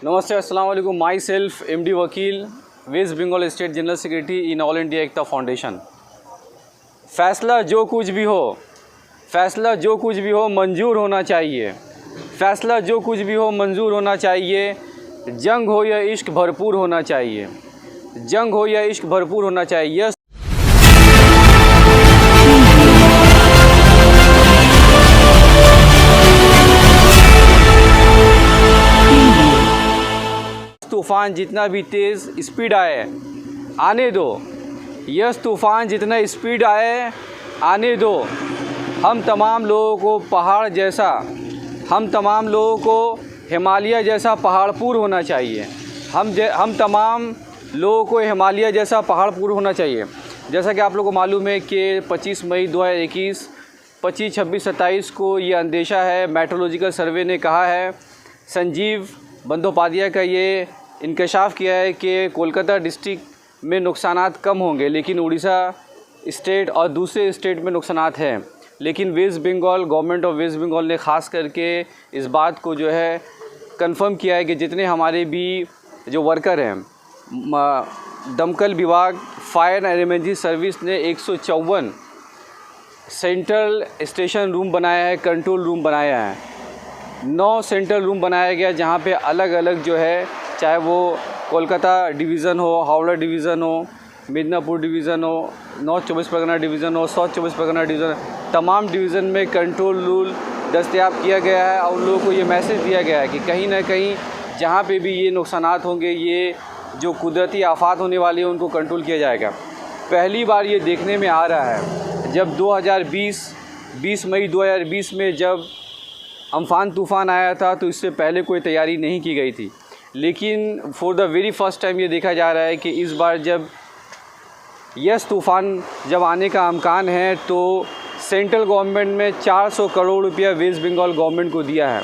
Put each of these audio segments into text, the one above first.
नमस्ते, अस्सलाम वालेकुम। Myself MD Wakil, West Bengal state general secretary in all India Ekta foundation. फ़ैसला जो कुछ भी हो मंजूर होना चाहिए। फ़ैसला जो कुछ भी हो मंजूर होना चाहिए। जंग हो या इश्क भरपूर होना चाहिए। जंग हो या इश्क भरपूर होना चाहिए। तूफ़ान जितना भी तेज़ स्पीड आए आने दो। यस तूफ़ान जितना स्पीड आए आने दो। हम तमाम लोगों को हिमालय जैसा पहाड़पुर होना चाहिए। हम तमाम लोगों को हिमालय जैसा पहाड़पुर होना चाहिए। जैसा कि आप लोगों को मालूम है कि 25 मई 2021, 25, 26, 27 को ये अंदेशा है, मेट्रोलॉजिकल सर्वे ने कहा है, संजीव बंदोपाध्याय का ये इंकशाफ किया है कि कोलकाता डिस्ट्रिक्ट में नुकसानात कम होंगे, लेकिन उड़ीसा स्टेट और दूसरे स्टेट में नुकसानात हैं। लेकिन वेस्ट बंगाल गवर्नमेंट ऑफ वेस्ट बंगाल ने ख़ास करके इस बात को जो है कंफर्म किया है कि जितने हमारे भी जो वर्कर हैं, दमकल विभाग, फायर एंड इमरजेंसी सर्विस ने 154 सेंट्रल स्टेशन रूम बनाया है, कंट्रोल रूम बनाया है। 9 सेंट्रल रूम बनाया गया जहाँ पे अलग अलग जो है, चाहे वो कोलकाता डिवीज़न हो, हावड़ा डिवीज़न हो, मिदनापुर डिवीज़न हो, नॉर्थ 24 परगना डिवीज़न हो, साउथ 24 परगना डिवीज़न, तमाम डिवीज़न में कंट्रोल रूम दस्तयाब किया गया है। और उन लोगों को ये मैसेज दिया गया है कि कहीं ना कहीं जहाँ पे भी ये नुकसानात होंगे, ये जो कुदरती आफात होने वाली है, उनको कंट्रोल किया जाएगा। पहली बार ये देखने में आ रहा है, जब 20 मई 2020 में जब अम्फान तूफ़ान आया था तो इससे पहले कोई तैयारी नहीं की गई थी। लेकिन for the very first time ये देखा जा रहा है कि इस बार जब यस तूफ़ान जब आने का इम्कान है, तो सेंट्रल गवर्नमेंट में 400 करोड़ रुपया वेस्ट बंगाल गवर्नमेंट को दिया है।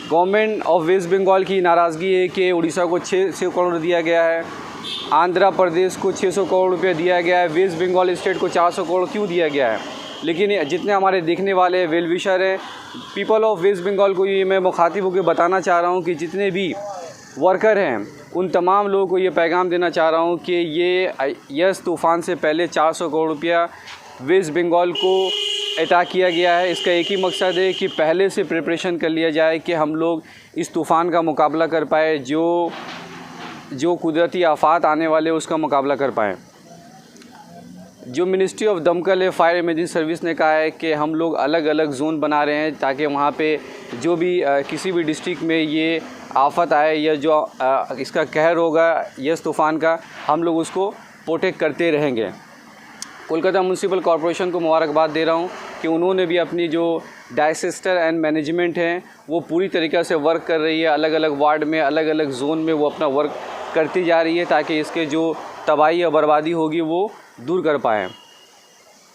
गवर्नमेंट ऑफ वेस्ट बंगाल की नाराज़गी है कि उड़ीसा को 600 करोड़ दिया गया है, आंध्र प्रदेश को 600 करोड़ रुपया दिया गया है, वेस्ट बंगाल स्टेट को 400 करोड़ क्यों दिया गया है। लेकिन जितने हमारे देखने वाले वेल विशर हैं, पीपल ऑफ वेस्ट बंगाल को ये मैं मुखातिब होकर बताना चाह रहा हूँ कि जितने भी वर्कर हैं, उन तमाम लोगों को ये पैगाम देना चाह रहा हूँ कि ये यस तूफ़ान से पहले 400 करोड़ रुपया वेस्ट बंगाल को अता किया गया है। इसका एक ही मकसद है कि पहले से प्रिपरेशन कर लिया जाए कि हम लोग इस तूफ़ान का मुकाबला कर पाए, जो कुदरती आफात आने वाले उसका मुकाबला कर पाएँ। जो मिनिस्ट्री ऑफ दमकल है, फायर इमरजेंसी सर्विस ने कहा है कि हम लोग अलग अलग जोन बना रहे हैं ताकि वहाँ पे जो भी किसी भी डिस्ट्रिक्ट में ये आफत आए या जो इसका कहर होगा यस तूफ़ान का, हम लोग उसको प्रोटेक्ट करते रहेंगे। कोलकाता म्यूनसिपल कॉरपोरेशन को मुबारकबाद दे रहा हूँ कि उन्होंने भी अपनी जो डिसास्टर एंड मैनेजमेंट हैं वो पूरी तरीक़े से वर्क कर रही है। अलग अलग वार्ड में, अलग अलग जोन में वो अपना वर्क करती जा रही है ताकि इसके जो तबाही या बर्बादी होगी वो दूर कर पाएँ।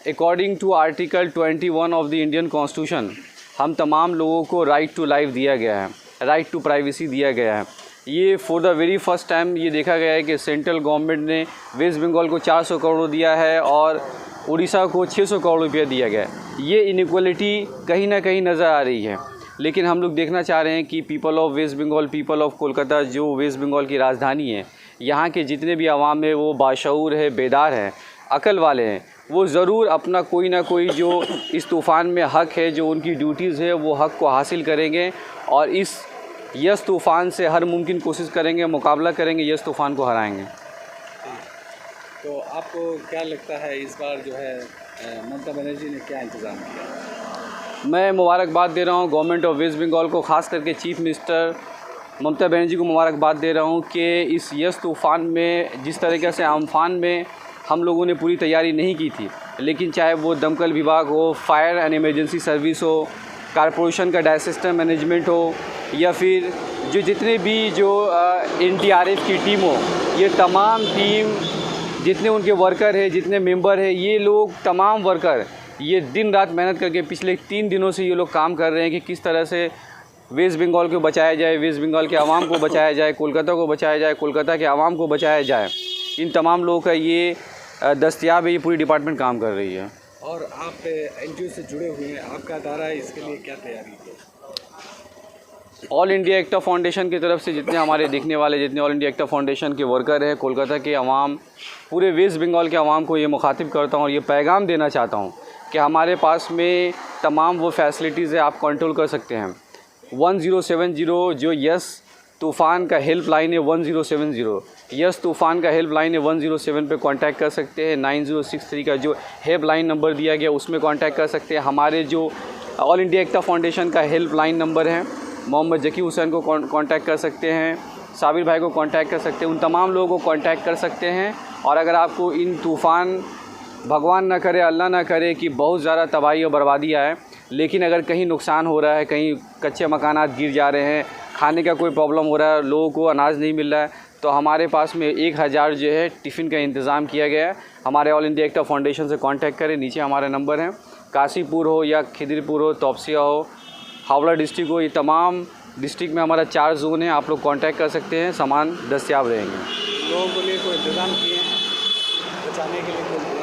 According to article 21 of the Indian constitution, हम तमाम लोगों को राइट टू लाइफ दिया गया है, राइट टू प्राइवेसी दिया गया है। ये for the very first time ये देखा गया है कि सेंट्रल गवर्नमेंट ने वेस्ट बंगाल को 400 करोड़ दिया है और उड़ीसा को 600 करोड़ रुपया दिया गया है। ये इनइक्वालिटी कहीं ना कहीं नज़र आ रही है। लेकिन हम लोग देखना चाह रहे हैं कि people of West Bengal, people of Kolkata, जो वेस्ट बंगाल की राजधानी है, यहाँ के जितने भी आवाम है वो बाशऊर है, बेदार है, अकल वाले हैं। वो ज़रूर अपना कोई ना कोई जो इस तूफ़ान में हक़ है, जो उनकी ड्यूटीज़ है, वो हक़ को हासिल करेंगे और इस यस तूफ़ान से हर मुमकिन कोशिश करेंगे, मुकाबला करेंगे, यस तूफ़ान को हराएंगे। तो आपको क्या लगता है इस बार जो है ममता बनर्जी ने क्या इंतज़ाम किया? मैं मुबारकबाद दे रहा हूँ गवर्नमेंट ऑफ वेस्ट बंगाल को, ख़ास करके चीफ मिनिस्टर ममता बनर्जी को मुबारकबाद दे रहा हूँ कि इस यस तूफ़ान में जिस तरीक़े से अम्फान में हम लोगों ने पूरी तैयारी नहीं की थी, लेकिन चाहे वो दमकल विभाग हो, फायर एंड इमरजेंसी सर्विस हो, कॉरपोरेशन का डिसास्टर मैनेजमेंट हो, या फिर जो जितने भी जो NDRF की टीम हो, ये तमाम टीम जितने उनके वर्कर हैं, जितने मेंबर हैं, ये लोग तमाम वर्कर ये दिन रात मेहनत करके पिछले 3 दिनों से ये लोग काम कर रहे हैं कि किस तरह से वेस्ट बंगाल को बचाया जाए, वेस्ट बंगाल के आवाम को बचाया जाए, कोलकाता को बचाया जाए, कोलकाता के आवाम को बचाया जाए। इन तमाम लोगों का ये दस्तयाब है, ये पूरी डिपार्टमेंट काम कर रही है। और आप NGO से जुड़े हुए हैं, आपका दायरा इसके लिए क्या तैयारी है? ऑल इंडिया एकता फाउंडेशन की तरफ से जितने हमारे देखने वाले जितने ऑल इंडिया एकता फाउंडेशन के वर्कर हैं, कोलकाता के अवाम, पूरे वेस्ट बंगाल के अवाम को ये मुखातिब करता हूँ और ये पैगाम देना चाहता हूँ कि हमारे पास में तमाम वो फैसिलिटीज़ है, आप कंट्रोल कर सकते हैं। 1070 जो यस तूफ़ान का हेल्पलाइन है 1070, यस तूफ़ान का हेल्पलाइन है 107 पे कांटेक्ट कर सकते हैं। 9063 का जो हेल्पलाइन नंबर दिया गया उसमें कांटेक्ट कर सकते हैं। हमारे जो ऑल इंडिया एकता फाउंडेशन का हेल्पलाइन नंबर है, मोहम्मद जकी हुसैन को कांटेक्ट कर सकते हैं, साबिर भाई को कांटेक्ट कर सकते हैं, उन तमाम लोगों को कांटेक्ट कर सकते हैं। और अगर आपको इन तूफ़ान, भगवान ना करे, अल्लाह ना करे कि बहुत ज़्यादा तबाही और बर्बादी आए, लेकिन अगर कहीं नुकसान हो रहा है, कहीं कच्चे मकानात गिर जा रहे हैं, खाने का कोई प्रॉब्लम हो रहा है, लोगों को अनाज नहीं मिल रहा है, तो हमारे पास में 1000 जो है टिफ़िन का इंतज़ाम किया गया है। हमारे ऑल इंडिया एकता फाउंडेशन से कांटेक्ट करें, नीचे हमारा नंबर है। काशीपुर हो या खिदिरपुर हो, तौबसिया हो, हावड़ा डिस्ट्रिक्ट हो, ये तमाम डिस्ट्रिक्ट में हमारा 4 जोन है, आप लोग कांटेक्ट कर सकते हैं, सामान दस्तयाब रहेंगे। लोगों के लिए कोई इंतज़ाम किए हैं बचाने के लिए? कोई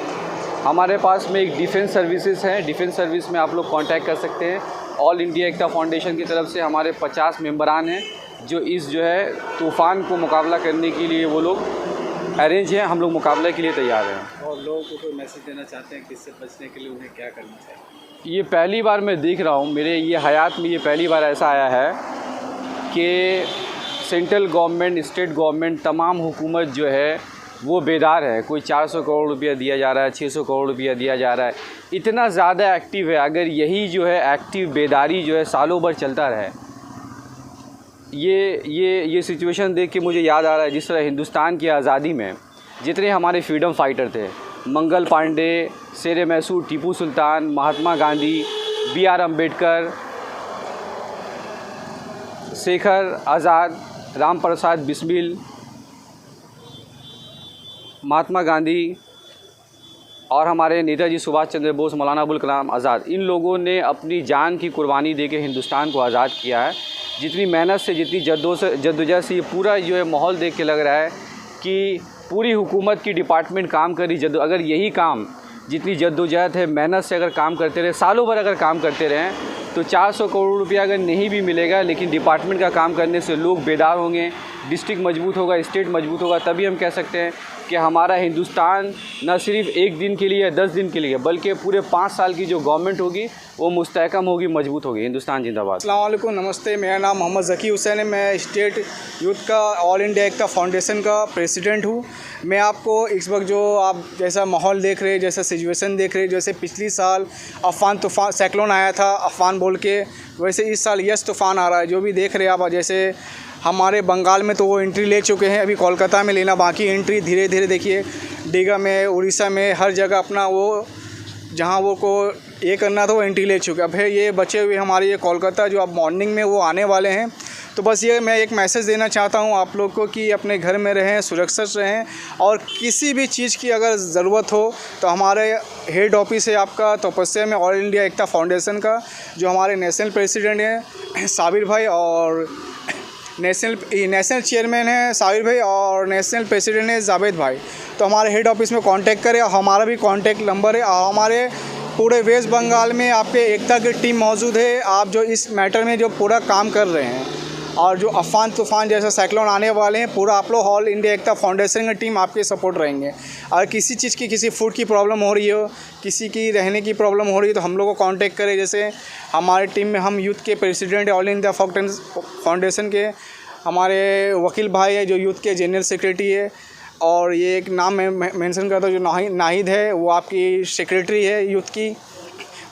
हमारे पास में एक डिफेंस सर्विसेज है, डिफेंस सर्विस में आप लोग कांटेक्ट कर सकते हैं। ऑल इंडिया एकता फाउंडेशन की तरफ से हमारे 50 मेंबरान हैं जो इस जो है तूफ़ान को मुकाबला करने के लिए वो लोग अरेंज हैं, हम लोग मुकाबले के लिए तैयार हैं। और लोगों को कोई मैसेज देना चाहते हैं कि इससे बचने के लिए उन्हें क्या करना चाहिए? ये पहली बार मैं देख रहा हूँ, मेरे ये हयात में ये पहली बार ऐसा आया है कि सेंट्रल गवर्नमेंट, स्टेट गवर्नमेंट, तमाम हुकूमत जो है वो बेदार है। कोई 400 करोड़ रुपया दिया जा रहा है, 600 करोड़ रुपया दिया जा रहा है, इतना ज़्यादा एक्टिव है। अगर यही जो है एक्टिव बेदारी जो है सालों भर चलता रहे, ये सिचुएशन देख के मुझे याद आ रहा है जिस तरह हिंदुस्तान की आज़ादी में जितने हमारे फ्रीडम फाइटर थे, मंगल पांडे, शेर मैसूर टीपू सुल्तान, महात्मा गांधी, BR अम्बेडकर, शेखर आज़ाद, राम प्रसाद बिस्मिल, महात्मा गांधी और हमारे नेताजी सुभाष चंद्र बोस, मौलाना अबुल कलाम आज़ाद, इन लोगों ने अपनी जान की कुर्बानी देके हिंदुस्तान को आज़ाद किया है। जितनी मेहनत से, जितनी जद्दोजहद से, ये पूरा जो है माहौल देख के लग रहा है कि पूरी हुकूमत की डिपार्टमेंट काम कर रही। अगर यही काम, जितनी जद्दोजहद है, मेहनत से अगर काम करते रहे, सालों भर अगर काम करते रहें, तो 400 करोड़ रुपया अगर नहीं भी मिलेगा, लेकिन डिपार्टमेंट का काम करने से लोग बेदार होंगे, डिस्ट्रिक्ट मजबूत होगा, स्टेट मजबूत होगा, तभी हम कह सकते हैं कि हमारा हिंदुस्तान न सिर्फ एक दिन के लिए या 10 दिन के लिए, बल्कि पूरे 5 साल की जो गवर्नमेंट होगी वो मुस्तहकम होगी, मजबूत होगी। हिंदुस्तान जिंदाबाद। अस्सलाम वालेकुम, नमस्ते। मेरा नाम मोहम्मद ज़की हुसैन है। मैं स्टेट यूथ का ऑल इंडिया एकता फाउंडेशन का प्रेसिडेंट हूँ। मैं आपको इस वक्त जो आप जैसा माहौल देख रहे हैं, जैसा सिचुएशन देख रहे हैं, जैसे पिछली साल अफ़ान तूफ़ान साइक्लोन आया था अफ़ान बोल के, वैसे इस साल यस तूफ़ान आ रहा है। जो भी देख रहे हैं आप, जैसे हमारे बंगाल में तो वो एंट्री ले चुके हैं, अभी कोलकाता में लेना बाकी एंट्री। धीरे धीरे देखिए डीगा में, उड़ीसा में, हर जगह अपना वो जहाँ वो को ये करना था वो एंट्री ले चुके। अब है ये बचे हुए हमारे ये कोलकाता जो अब मॉर्निंग में वो आने वाले हैं। तो बस ये मैं एक मैसेज देना चाहता हूँ आप लोग को कि अपने घर में रहें, सुरक्षित रहें, और किसी भी चीज़ की अगर ज़रूरत हो तो हमारे हेड ऑफिस है आपका तपस्या में, ऑल इंडिया एकता फाउंडेशन का, जो हमारे नेशनल प्रेसिडेंट हैं साबिर भाई, और नेशनल चेयरमैन है साबिर भाई, और नेशनल प्रेसिडेंट है जावेद भाई। तो हमारे हेड ऑफिस में कांटेक्ट करें। हमारा भी कांटेक्ट नंबर है, और हमारे पूरे वेस्ट बंगाल में आपके एकता की टीम मौजूद है। आप जो इस मैटर में जो पूरा काम कर रहे हैं, और जो अफ़ान तूफ़ान जैसा साइक्लोन आने वाले हैं, पूरा आप लोग ऑल इंडिया एकता फाउंडेशन की टीम आपके सपोर्ट रहेंगे। और किसी चीज़ की, किसी फूड की प्रॉब्लम हो रही हो, किसी की रहने की प्रॉब्लम हो रही है, तो हम लोग को कांटेक्ट करें। जैसे हमारे टीम में हम यूथ के प्रेसिडेंट है ऑल इंडिया फाउंडेशन के, हमारे वकील भाई है जो यूथ के जनरल सेक्रेटरी है, और ये एक नाम मैं मेंशन करता हूँ जो नाहिद है, वो आपकी सेक्रेटरी है यूथ की।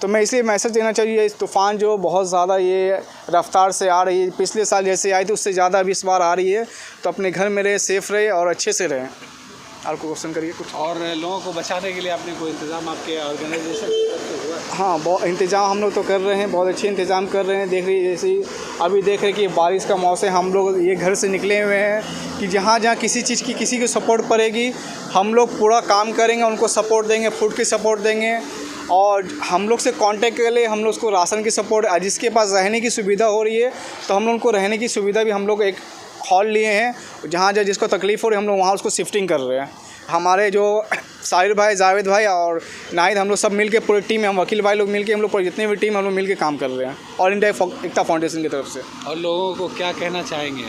तो मैं इसलिए मैसेज देना चाहिए, इस तूफ़ान जो बहुत ज़्यादा ये रफ्तार से आ रही है, पिछले साल जैसे आई थी उससे ज़्यादा अभी इस बार आ रही है, तो अपने घर में रहे, सेफ़ रहे और अच्छे से रहें। आपको क्वेश्चन करिए कुछ। और लोगों को बचाने के लिए आपने कोई इंतज़ाम आपके ऑर्गेनाइजेशन की तरफ से हुआ? हाँ, बहुत इंतज़ाम हम लोग तो कर रहे हैं, बहुत अच्छे इंतज़ाम कर रहे हैं। देख रही जैसे ही अभी देख रहे कि बारिश का मौसम, हम लोग ये घर से निकले हुए हैं कि जहाँ जहाँ किसी चीज़ की, किसी की सपोर्ट पड़ेगी, हम लोग पूरा काम करेंगे, उनको सपोर्ट देंगे, फूड की सपोर्ट देंगे, और हम लोग से कांटेक्ट कर ले, हम लोग उसको राशन की सपोर्ट, जिसके पास रहने की सुविधा हो रही है तो हम लोग उनको रहने की सुविधा भी, हम लोग एक हॉल लिए हैं, जहाँ जहाँ जिसको तकलीफ़ हो रही है हम लोग वहाँ उसको शिफ्टिंग कर रहे हैं। हमारे जो साहिर भाई, जावेद भाई और नाहिद, हम लोग सब मिल के पूरी टीम, हम वकील भाई लोग मिल के, हम लोग पूरी जितने भी टीम हम लोग मिल के काम कर रहे हैं ऑल इंडिया एकता फाउंडेशन की तरफ से। और लोगों को क्या कहना चाहेंगे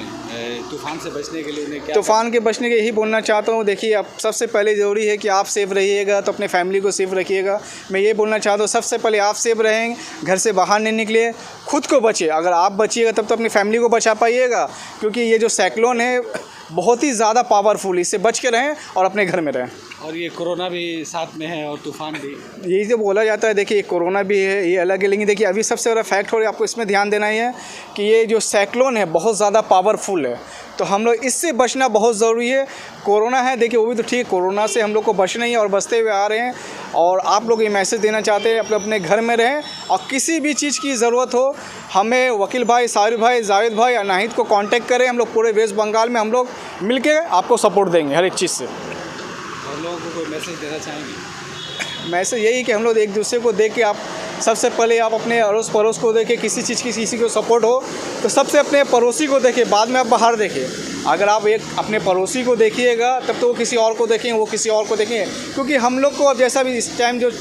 तूफ़ान से बचने के लिए, उन्हें क्या तूफ़ान के बचने के यही बोलना चाहता हूँ, देखिए अब सबसे पहले ज़रूरी है कि आप सेफ रहिएगा, तो अपने फैमिली को सेफ रखिएगा। मैं ये बोलना चाहता हूँ सबसे पहले आप सेफ रहें, घर से बाहर नहीं निकले, खुद को बचे। अगर आप बचिएगा तब तो अपनी फैमिली को बचा पाइएगा, क्योंकि ये जो साइक्लोन है बहुत ही ज़्यादा पावरफुल, इससे बच के रहें और अपने घर में रहें। और ये कोरोना भी साथ में है और तूफ़ान भी, यही जो बोला जाता है, देखिए कोरोना भी है, ये अलग है, लेकिन देखिए अभी सबसे बड़ा फैक्ट हो रहा है, आपको इसमें ध्यान देना ही है कि ये जो साइक्लोन है बहुत ज़्यादा पावरफुल है, तो हम लोग इससे बचना बहुत ज़रूरी है। कोरोना है देखिए वो भी तो ठीक, कोरोना से हम लोग को बचना ही है और बचते हुए आ रहे हैं। और आप लोग ये मैसेज देना चाहते हैं अपने अपने घर में रहें, और किसी भी चीज़ की ज़रूरत हो हमें वकील भाई, साहिर भाई, जावेद भाई या नाहिद को कांटेक्ट करें। हम लोग पूरे वेस्ट बंगाल में हम लोग मिलके आपको सपोर्ट देंगे हर एक चीज़ से। और लोगों को कोई मैसेज देना चाहेंगे? मैसेज यही कि हम लोग एक दूसरे को देख के, आप सबसे पहले आप अपने अड़ोस पड़ोस को देखें, किसी चीज़ की किसी को सपोर्ट हो तो सबसे अपने पड़ोसी को देखें, बाद में आप बाहर देखें। अगर आप एक अपने पड़ोसी को देखिएगा तब तो वो किसी और को देखें, वो किसी और को देखें, क्योंकि हम लोग को अब जैसा भी इस टाइम जो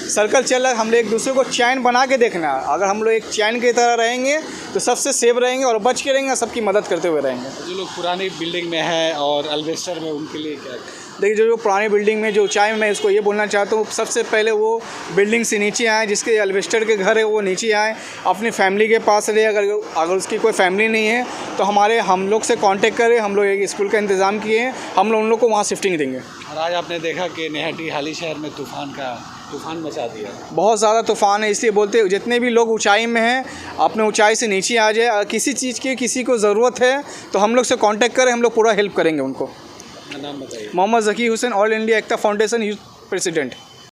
सर्कल चल रहा है, हम लोग एक दूसरे को चैन बना के देखना है। अगर हम लोग एक चैन की तरह रहेंगे तो सबसे सेफ रहेंगे और बच के रहेंगे, सबकी मदद करते हुए रहेंगे। जो लोग पुरानी बिल्डिंग में है और अल्वेस्टर में, उनके लिए क्या? देखिए जो पुरानी बिल्डिंग में जो ऊंचाई में, मैं इसको ये बोलना चाहता हूँ सबसे पहले वो बिल्डिंग से नीचे आए, जिसके अल्वेस्टर के घर है वो नीचे आए, अपनी फैमिली के पास रहे। अगर उसकी कोई फैमिली नहीं है तो हम लोग से कांटेक्ट करें, हम लोग एक स्कूल का इंतज़ाम किए हैं, हम लोग उन लोग को वहाँ शिफ्टिंग देंगे। और आज आपने देखा कि निहाटी हाली शहर में तूफ़ान मचा दिया, बहुत ज़्यादा तूफ़ान है, इसलिए बोलते हैं जितने भी लोग ऊंचाई में हैं अपने ऊंचाई से नीचे आ जाए। अगर किसी चीज़ की किसी को ज़रूरत है तो हम लोग से कांटेक्ट करें, हम लोग पूरा हेल्प करेंगे उनको। नाम बताइए। Mohammad Zaki Hussain, all India Ekta foundation youth president.